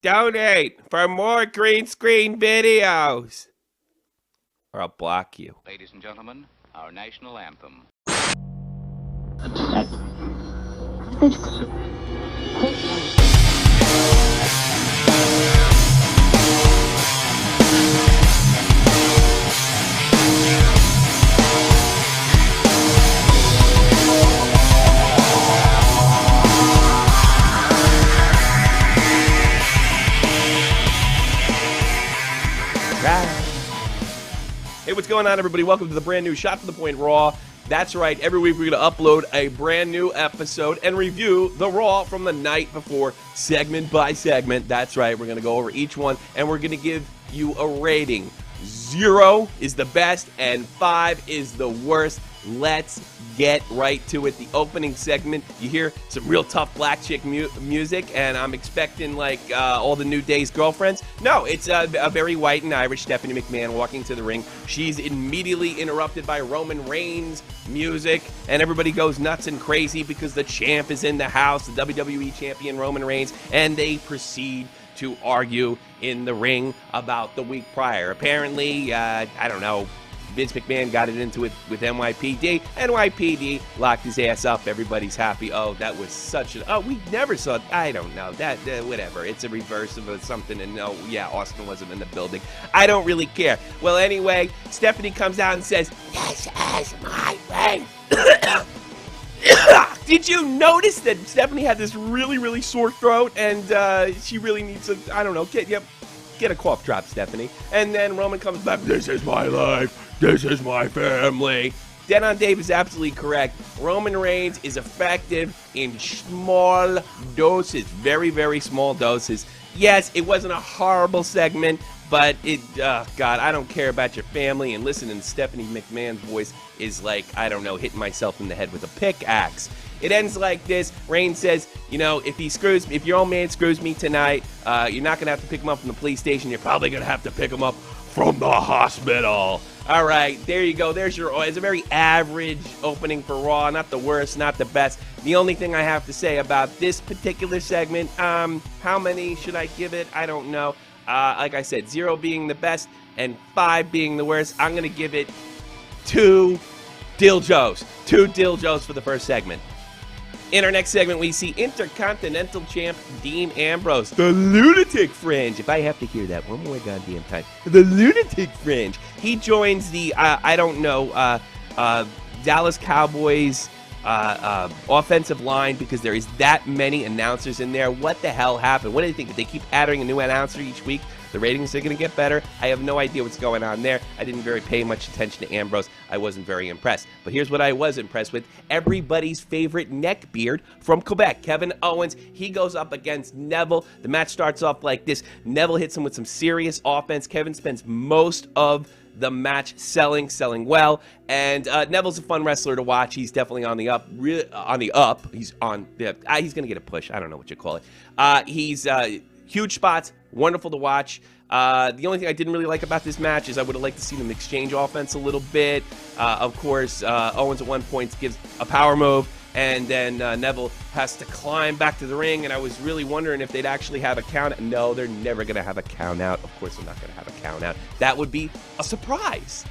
Donate for more green screen videos, or I'll block you. Ladies and gentlemen, our national anthem. Hey, what's going on, everybody? Welcome to the brand new Shot from the Point Raw. That's right, every week we're going to upload a brand new episode and review the Raw from the night before, segment by segment. That's right, we're going to go over each one, and we're going to give you a rating. 0 is the best, and 5 is the worst. Let's get right to it. The opening segment, you hear some real tough black chick music, and I'm expecting like all the New Day's girlfriends. No, it's a very white and Irish Stephanie McMahon walking to the ring. She's immediately interrupted by Roman Reigns music, and everybody goes nuts and crazy because the champ is in the house, the WWE champion Roman Reigns, and they proceed to argue in the ring about the week prior. Apparently, I don't know, Vince McMahon got it into it with NYPD. NYPD locked his ass up. Everybody's happy. Oh, that was such a... Oh, we never saw... I don't know. That whatever. It's a reverse of something. And no, yeah, Austin wasn't in the building. I don't really care. Well, anyway, Stephanie comes out and says, "This is my ring." Did you notice that Stephanie had this really, really sore throat, and she really needs to, I don't know, get a cough drop, Stephanie. And then Roman comes back, "This is my life. This is my family." Dead on Dave is absolutely correct. Roman Reigns is effective in small doses, very, very small doses. Yes, it wasn't a horrible segment, but God, I don't care about your family. And listening to Stephanie McMahon's voice is like, I don't know, hitting myself in the head with a pickaxe. It ends like this. Reigns says, you know, if your old man screws me tonight, you're not going to have to pick him up from the police station. You're probably going to have to pick him up from the hospital. All right, there you go. There's your... It's a very average opening for Raw. Not the worst, not the best. The only thing I have to say about this particular segment, how many should I give it? I don't know. Like I said, 0 being the best and 5 being the worst. I'm going to give it 2 Diljos. 2 Diljos for the first segment. In our next segment, we see Intercontinental Champ Dean Ambrose, the Lunatic Fringe. If I have to hear that one more goddamn time, the Lunatic Fringe. He joins the, Dallas Cowboys offensive line because there is that many announcers in there. What the hell happened? What do you think? Did they keep adding a new announcer each week? The ratings are going to get better. I have no idea what's going on there. I didn't pay much attention to Ambrose. I wasn't very impressed. But here's what I was impressed with. Everybody's favorite neckbeard from Quebec, Kevin Owens. He goes up against Neville. The match starts off like this. Neville hits him with some serious offense. Kevin spends most of the match selling well, and Neville's a fun wrestler to watch. He's definitely on the up. He's on the... he's going to get a push. I don't know what you call it. He's... huge spots, wonderful to watch. The only thing I didn't really like about this match is I would have liked to see them exchange offense a little bit. Of course, Owens at one point gives a power move, and then Neville has to climb back to the ring, and I was really wondering if they'd actually have a count. No, they're never going to have a count out. Of course, they're not going to have a count out. That would be a surprise.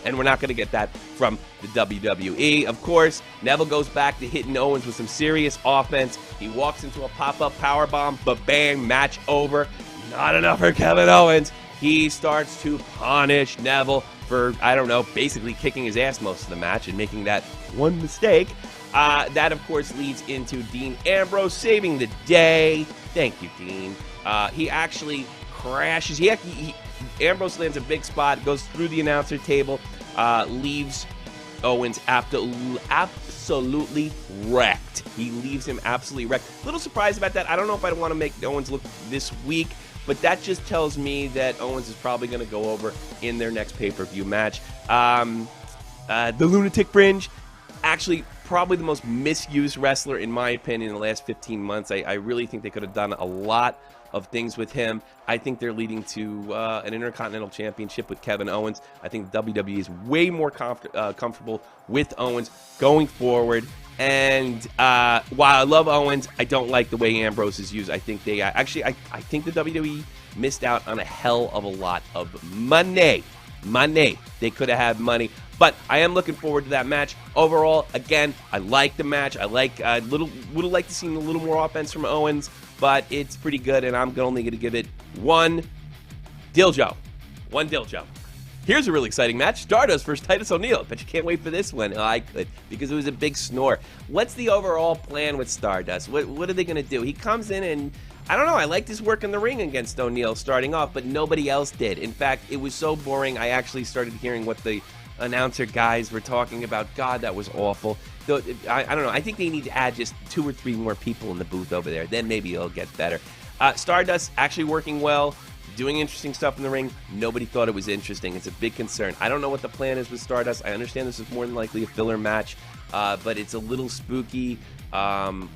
And we're not going to get that from the WWE. Of course, Neville goes back to hitting Owens with some serious offense. He walks into a pop-up powerbomb, but bang, match over. Not enough for Kevin Owens. He starts to punish Neville for, I don't know, basically kicking his ass most of the match and making that one mistake. That, of course, leads into Dean Ambrose saving the day. Thank you, Dean. He actually crashes. Ambrose lands a big spot, goes through the announcer table, leaves Owens absolutely wrecked. He leaves him absolutely wrecked. A little surprised about that. I don't know if I want to make Owens look this weak, but that just tells me that Owens is probably going to go over in their next pay-per-view match. The Lunatic Fringe, actually probably the most misused wrestler, in my opinion, in the last 15 months. I really think they could have done a lot of things with him. I think they're leading to an Intercontinental Championship with Kevin Owens. I think WWE is way more comfortable with Owens going forward. And while I love Owens, I don't like the way Ambrose is used. I think they I think the WWE missed out on a hell of a lot of money. They could have had money. But I am looking forward to that match. Overall, again, I like the match. I like would have liked to see a little more offense from Owens, but it's pretty good, and I'm only going to give it one Diljo. Here's a really exciting match. Stardust versus Titus O'Neil. Bet you can't wait for this one. Oh, I could, because it was a big snore. What's the overall plan with Stardust? What are they going to do? He comes in and, I don't know, I liked his work in the ring against O'Neil starting off, but nobody else did. In fact, it was so boring, I actually started hearing what the announcer guys were talking about. God, that was awful. I don't know. I think they need to add just 2 or 3 more people in the booth over there. Then maybe it'll get better. Stardust actually working well, doing interesting stuff in the ring. Nobody thought it was interesting. It's a big concern. I don't know what the plan is with Stardust. I understand this is more than likely a filler match, but it's a little spooky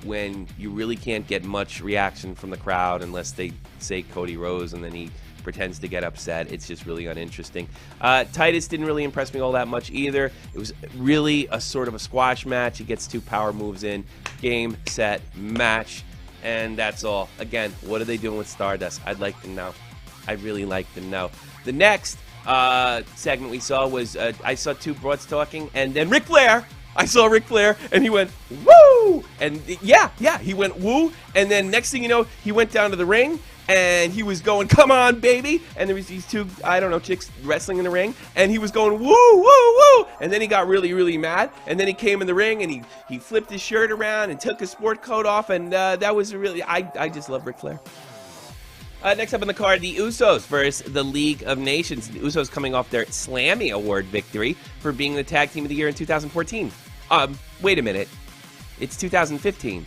when you really can't get much reaction from the crowd unless they say Cody Rhodes and then he pretends to get upset. It's just really uninteresting. Titus didn't really impress me all that much either. It was really a sort of a squash match. He gets 2 power moves in. Game, set, match. And that's all. Again, what are they doing with Stardust? I'd like to know. I'd really like to know. The next segment we saw was, I saw 2 broads talking, and then Ric Flair. I saw Ric Flair, and he went, woo! And yeah, he went woo. And then next thing you know, he went down to the ring, and he was going, come on, baby. And there was these 2, I don't know, chicks wrestling in the ring, and he was going, woo, woo, woo. And then he got really, really mad, and then he came in the ring, and he flipped his shirt around and took his sport coat off, and that was really, I just love Ric Flair. Next up on the card, the Usos versus the League of Nations. The Usos coming off their Slammy Award victory for being the Tag Team of the Year in 2014. Wait a minute. It's 2015.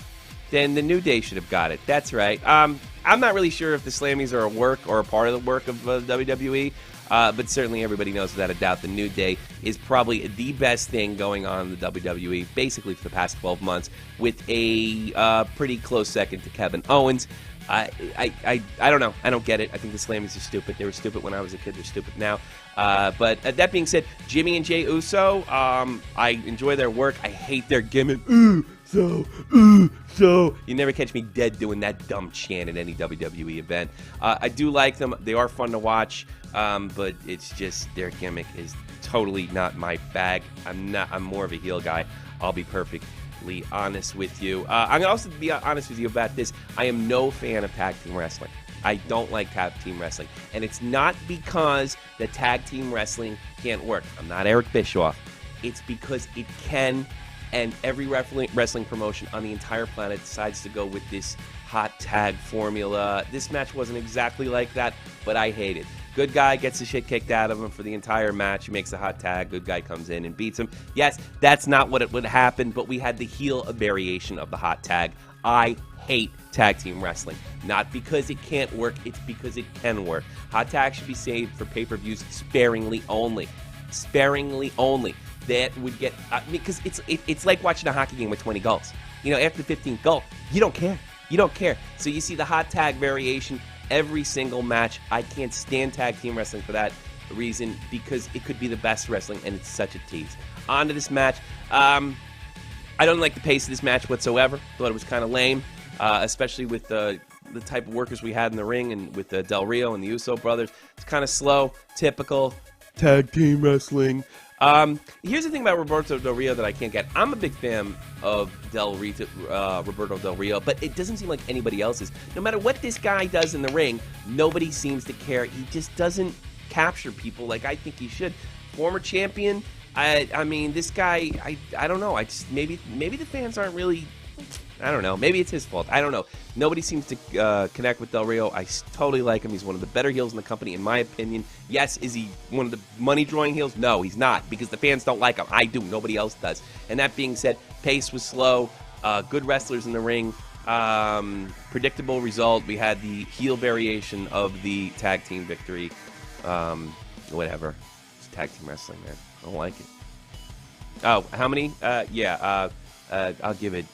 Then the New Day should have got it. That's right. I'm not really sure if the Slammies are a work or a part of the work of WWE, but certainly everybody knows without a doubt the New Day is probably the best thing going on in the WWE, basically for the past 12 months, with a pretty close second to Kevin Owens. I don't know. I don't get it. I think the Slammies are stupid. They were stupid when I was a kid. They're stupid now. But that being said, Jimmy and Jay Uso, I enjoy their work. I hate their gimmick. So. You never catch me dead doing that dumb chant at any WWE event. I do like them. They are fun to watch. But it's just their gimmick is totally not my bag. I'm more of a heel guy. I'll be perfectly honest with you. I'm gonna also be honest with you about this. I am no fan of tag team wrestling. I don't like tag team wrestling, and it's not because the tag team wrestling can't work. I'm not Eric Bischoff. It's because it can, and every wrestling promotion on the entire planet decides to go with this hot tag formula. This match wasn't exactly like that, but I hate it. Good guy gets the shit kicked out of him for the entire match. He makes a hot tag. Good guy comes in and beats him. Yes, that's not what it would happen, but we had the heel variation of the hot tag. I hate tag team wrestling. Not because it can't work, it's because it can work. Hot tag should be saved for pay-per-views sparingly only. Sparingly only. That would get... because it's like watching a hockey game with 20 goals. You know, after the 15th goal, you don't care. You don't care. So you see the hot tag variation every single match. I can't stand tag team wrestling for that reason, because it could be the best wrestling, and it's such a tease. On to this match. I don't like the pace of this match whatsoever. Thought it was kind of lame, especially with the type of workers we had in the ring, and with Del Rio and the Uso brothers. It's kind of slow, typical tag team wrestling. Here's the thing about Roberto Del Rio that I can't get. I'm a big fan of Roberto Del Rio, but it doesn't seem like anybody else is. No matter what this guy does in the ring, nobody seems to care. He just doesn't capture people like I think he should. Former champion. I mean, this guy. I don't know. Maybe the fans aren't really. I don't know. Maybe it's his fault. I don't know. Nobody seems to connect with Del Rio. I totally like him. He's one of the better heels in the company, in my opinion. Yes, is he one of the money-drawing heels? No, he's not, because the fans don't like him. I do. Nobody else does. And that being said, pace was slow. Good wrestlers in the ring. Predictable result. We had the heel variation of the tag team victory. Whatever. It's tag team wrestling, man. I don't like it. Oh, how many? I'll give it...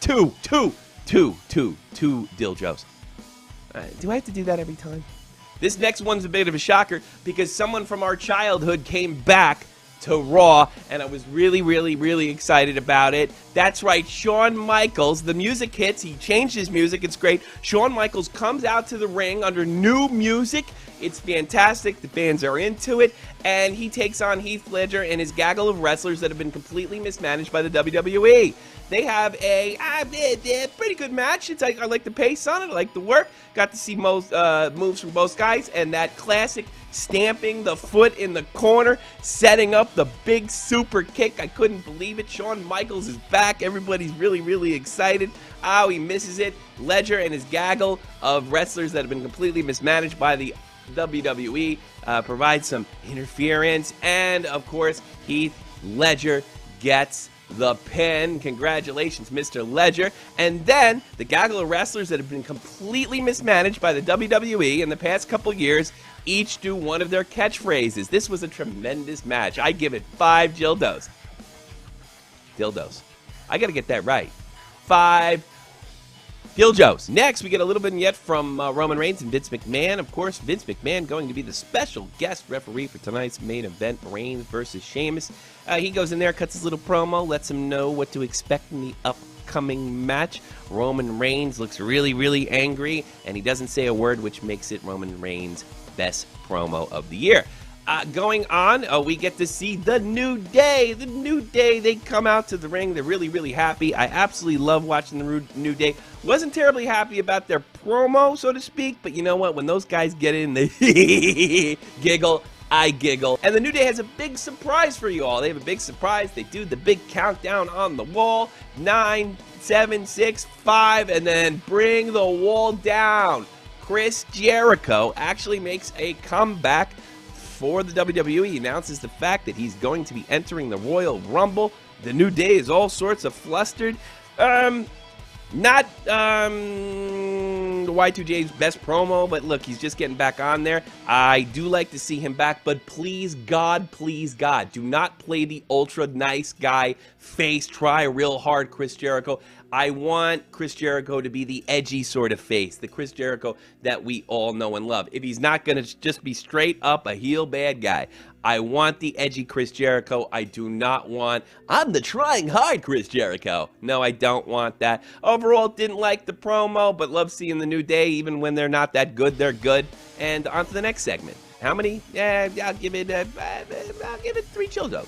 Two. Two dildos. Do I have to do that every time? This next one's a bit of a shocker because someone from our childhood came back to Raw, and I was really excited about it. That's right, Shawn Michaels. The music hits. He changed his music. It's great. Shawn Michaels comes out to the ring under new music. It's fantastic. The fans are into it, and he takes on Heath Ledger and his gaggle of wrestlers that have been completely mismanaged by the WWE. They have a pretty good match. It's like I like the pace on it. I like the work. Got to see most moves from both guys, and that classic stamping the foot in the corner, setting up the big super kick. I couldn't believe it. Shawn Michaels is back. Everybody's really excited. Oh, he misses it. Ledger and his gaggle of wrestlers that have been completely mismanaged by the WWE provide some interference, and of course Heath Ledger gets the pin. Congratulations, Mr. Ledger. And then the gaggle of wrestlers that have been completely mismanaged by the WWE in the past couple years each do one of their catchphrases. This was a tremendous match. I give it 5 dildos. Dildos. I got to get that right. 5 dildos. Next, we get a little vignette from Roman Reigns and Vince McMahon. Of course, Vince McMahon going to be the special guest referee for tonight's main event, Reigns versus Sheamus. He goes in there, cuts his little promo, lets him know what to expect in the upcoming match. Roman Reigns looks really angry, and he doesn't say a word, which makes it Roman Reigns' best promo of the year. Going on, we get to see the New Day. The New Day, they come out to the ring. They're really happy. I absolutely love watching the New Day. Wasn't terribly happy about their promo, so to speak, but you know what? When those guys get in, they giggle. I giggle. And the New Day has a big surprise for you all. They have a big surprise. They do the big countdown on the wall. 9, 7, 6, 5, and then bring the wall down. Chris Jericho actually makes a comeback for the WWE. He announces the fact that he's going to be entering the Royal Rumble. The New Day is all sorts of flustered. Not Y2J's best promo, but look, he's just getting back on there. I do like to see him back, but please God, do not play the ultra nice guy face. Try real hard, Chris Jericho. I want Chris Jericho to be the edgy sort of face, the Chris Jericho that we all know and love. If he's not going to just be straight up a heel bad guy, I want the edgy Chris Jericho. I do not want, I'm the trying hard Chris Jericho. No, I don't want that. Overall, didn't like the promo, but love seeing the New Day. Even when they're not that good, they're good. And on to the next segment. How many? I'll give it 3 childos.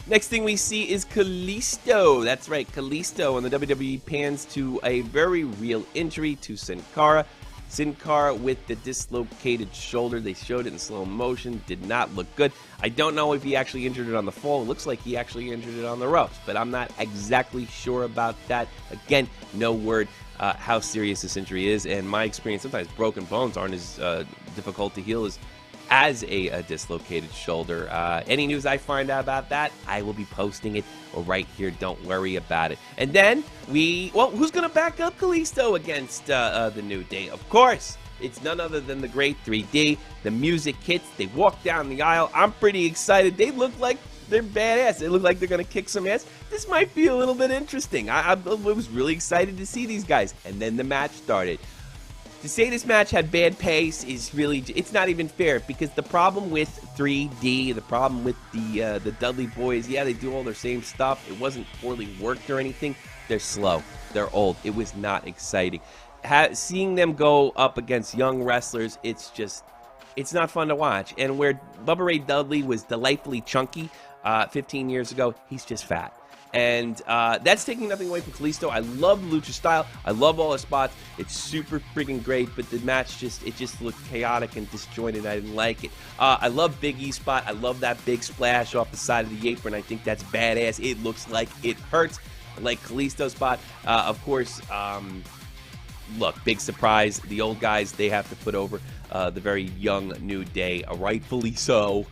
Next thing we see is Kalisto. That's right, Kalisto. And the WWE pans to a very real injury to Sin Cara. Sin Cara with the dislocated shoulder. They showed it in slow motion. Did not look good. I don't know if he actually injured it on the fall. It looks like he actually injured it on the ropes, but I'm not exactly sure about that. Again, no word how serious this injury is. And my experience, sometimes broken bones aren't as difficult to heal as a dislocated shoulder. Any news I find out about that, I will be posting it right here. Don't worry about it. And then who's going to back up Kalisto against the New Day? Of course, it's none other than the great 3D. The music hits. They walk down the aisle. I'm pretty excited. They look like they're badass. They look like they're going to kick some ass. This might be a little bit interesting. I was really excited to see these guys. And then the match started. To say this match had bad pace is really, it's not even fair, because the problem with 3D, the problem with the Dudley boys, yeah, they do all their same stuff. It wasn't poorly worked or anything. They're slow. They're old. It was not exciting. Seeing them go up against young wrestlers, it's not fun to watch. And where Bubba Ray Dudley was delightfully chunky 15 years ago, he's just fat. And that's taking nothing away from Kalisto. I love Lucha style. I love all the spots. It's super freaking great, but the match just looked chaotic and disjointed. I didn't like it. I love Big E's spot. I love that big splash off the side of the apron. I think that's badass. It looks like it hurts. I like Kalisto's spot. Of course, look, big surprise. The old guys, they have to put over the very young New Day, rightfully so.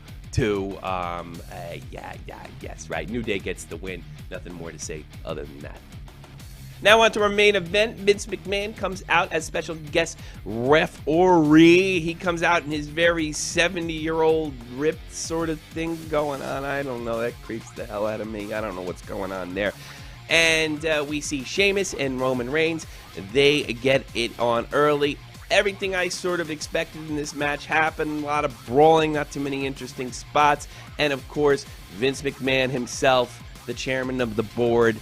Yes, right. New Day gets the win. Nothing more to say other than that. Now on to our main event. Vince McMahon comes out as special guest referee. He comes out in his very 70-year-old ripped sort of thing going on. I don't know. That creeps the hell out of me. I don't know what's going on there. And we see Sheamus and Roman Reigns. They get it on early. Everything I sort of expected in this match happened. A lot of brawling, not too many interesting spots. And, of course, Vince McMahon himself, the chairman of the board,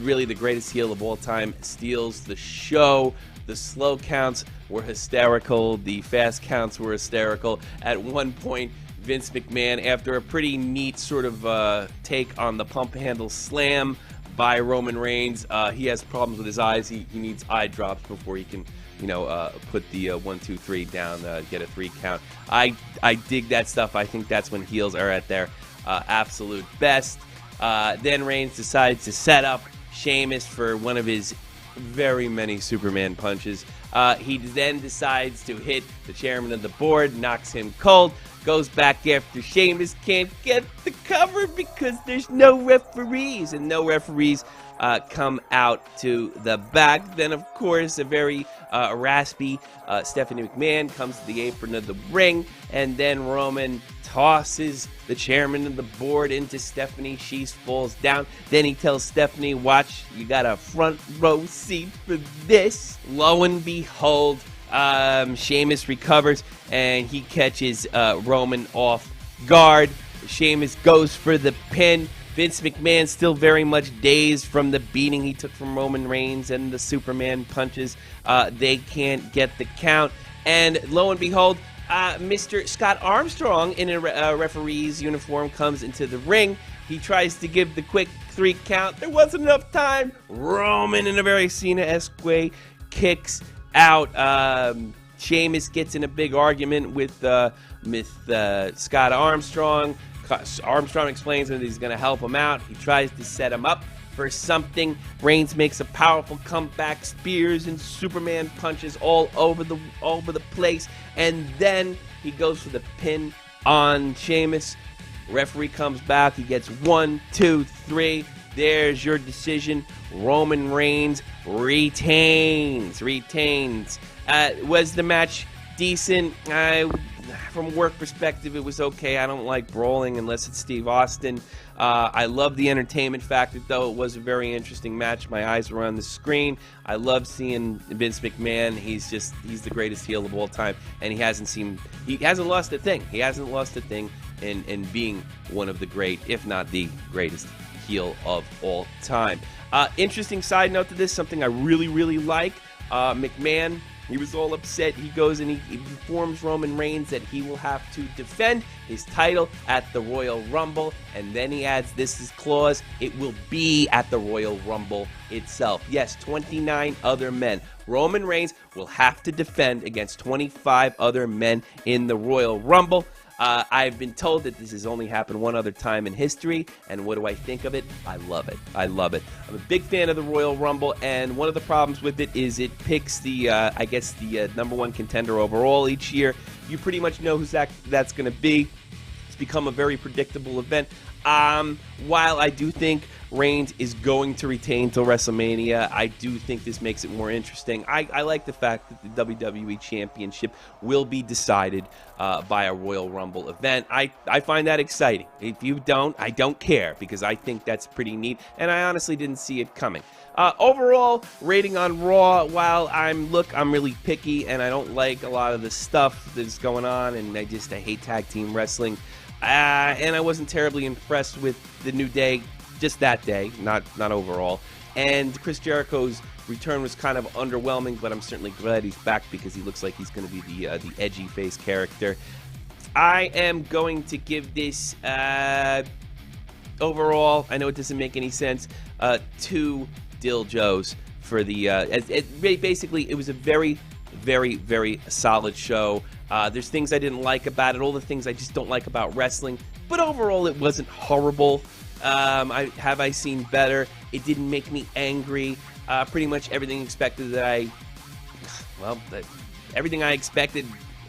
really the greatest heel of all time, steals the show. The slow counts were hysterical. The fast counts were hysterical. At one point, Vince McMahon, after a pretty neat sort of take on the pump handle slam by Roman Reigns, he has problems with his eyes. He needs eye drops before he can, put the 1, 2, 3 down, get a 3 count. I dig that stuff. I think that's when heels are at their absolute best. Then Reigns decides to set up Sheamus for one of his very many Superman punches. He then decides to hit the chairman of the board, knocks him cold, goes back after Sheamus, can't get the cover because there's no referees, and no referees come out to the back. Then, of course, a very raspy Stephanie McMahon comes to the apron of the ring, and then Roman tosses the chairman of the board into Stephanie. She falls down. Then he tells Stephanie, watch, you got a front row seat for this. Lo and behold, Sheamus recovers, and he catches Roman off guard. Sheamus goes for the pin. Vince McMahon still very much dazed from the beating he took from Roman Reigns and the Superman punches. They can't get the count. And lo and behold, Mr. Scott Armstrong in a referee's uniform comes into the ring. He tries to give the quick 3 count. There wasn't enough time. Roman, in a very Cena-esque way, kicks out. Sheamus gets in a big argument with Scott Armstrong. Armstrong explains that he's going to help him out. He tries to set him up for something. Reigns makes a powerful comeback, spears and Superman punches all over the place, and then he goes for the pin on Sheamus. Referee comes back. He gets 1, 2, 3. There's your decision. Roman Reigns retains. Was the match decent? From a work perspective, it was okay. I don't like brawling unless it's Steve Austin. I love the entertainment factor, though. It was a very interesting match. My eyes were on the screen. I love seeing Vince McMahon. He's the greatest heel of all time, and he hasn't lost a thing. He hasn't lost a thing in being one of the great, if not the greatest heel of all time. Interesting side note to this, something I really, really like. McMahon, he was all upset. He goes and he informs Roman Reigns that he will have to defend his title at the Royal Rumble. And then he adds this clause, it will be at the Royal Rumble itself. Yes, 29 other men. Roman Reigns will have to defend against 25 other men in the Royal Rumble. I've been told that this has only happened one other time in history, and what do I think of it? I love it. I love it. I'm a big fan of the Royal Rumble, and one of the problems with it is it picks the number 1 contender overall each year. You pretty much know who that's going to be. It's become a very predictable event. While I do think Reigns is going to retain till WrestleMania, I do think this makes it more interesting. I like the fact that the WWE Championship will be decided by a Royal Rumble event. I find that exciting. If you don't, I don't care, because I think that's pretty neat, and I honestly didn't see it coming. Overall, rating on Raw, while I'm really picky, and I don't like a lot of the stuff that's going on, and I hate tag team wrestling. And I wasn't terribly impressed with the New Day, just that day, not overall. And Chris Jericho's return was kind of underwhelming, but I'm certainly glad he's back because he looks like he's going to be the edgy face character. I am going to give this overall, I know it doesn't make any sense, 2 Dill Joes for the basically it was a very, very, very solid show. There's things I didn't like about it, all the things I just don't like about wrestling, but overall it wasn't horrible. Have I seen better? It didn't make me angry. Pretty much everything everything I expected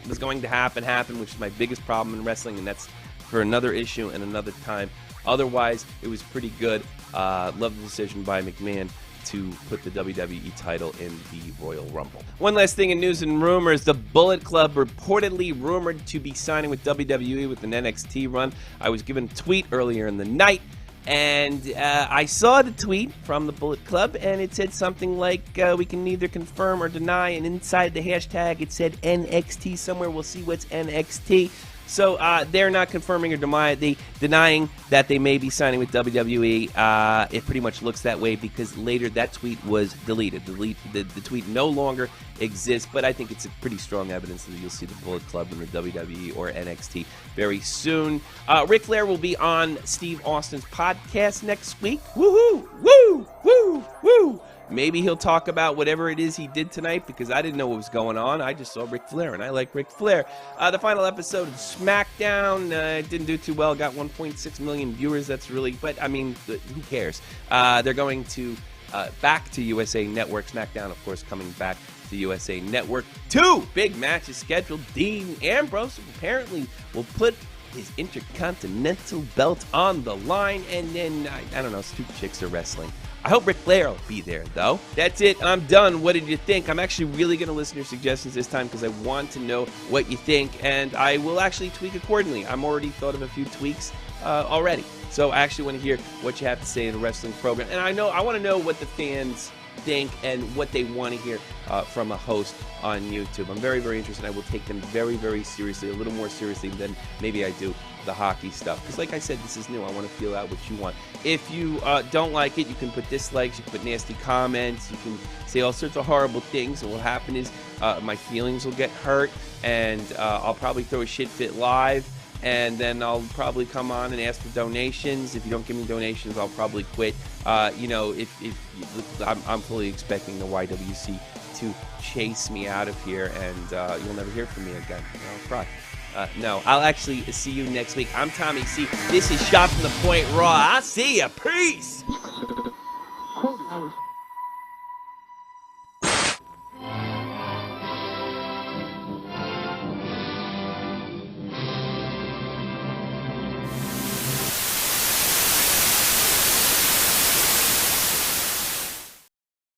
was going to happen, which is my biggest problem in wrestling, and that's for another issue and another time. Otherwise, it was pretty good. Love the decision by McMahon to put the WWE title in the Royal Rumble. One last thing in news and rumors, the Bullet Club reportedly rumored to be signing with WWE with an NXT run. I was given a tweet earlier in the night And I saw the tweet from the Bullet Club, and it said something like, we can neither confirm or deny, and inside the hashtag it said NXT somewhere. We'll see what's NXT. So they're not confirming or denying that they may be signing with WWE. It pretty much looks that way because later that tweet was deleted. The tweet no longer exists, but I think it's a pretty strong evidence that you'll see the Bullet Club in the WWE or NXT very soon. Ric Flair will be on Steve Austin's podcast next week. Woohoo! Woo! Woo! Woo! Maybe he'll talk about whatever it is he did tonight because I didn't know what was going on. I just saw Ric Flair, and I like Ric Flair. The final episode of SmackDown didn't do too well. Got 1.6 million viewers. That's really, but I mean, who cares? They're going to back to USA Network. SmackDown, of course, coming back to USA Network. 2 big matches scheduled. Dean Ambrose apparently will put his Intercontinental belt on the line, and then I don't know, 2 chicks are wrestling. I hope Ric Flair will be there, though. That's it. I'm done. What did you think? I'm actually really going to listen to your suggestions this time because I want to know what you think, and I will actually tweak accordingly. I'm already thought of a few tweaks already. So I actually want to hear what you have to say in the wrestling program. And I want to know what the fans think and what they want to hear from a host on YouTube. I'm very, very interested. I will take them very, very seriously, a little more seriously than maybe I do the hockey stuff. Because like I said, this is new. I want to feel out what you want. If you don't like it, you can put dislikes, you can put nasty comments, you can say all sorts of horrible things. And what will happen is my feelings will get hurt, and I'll probably throw a shit fit live. And then I'll probably come on and ask for donations. If you don't give me donations, I'll probably quit. If I'm fully expecting the YWC to chase me out of here, and you'll never hear from me again. I'll cry. No, I'll actually see you next week. I'm Tommy C. This is Shot from the Point Raw. I'll see ya. Peace.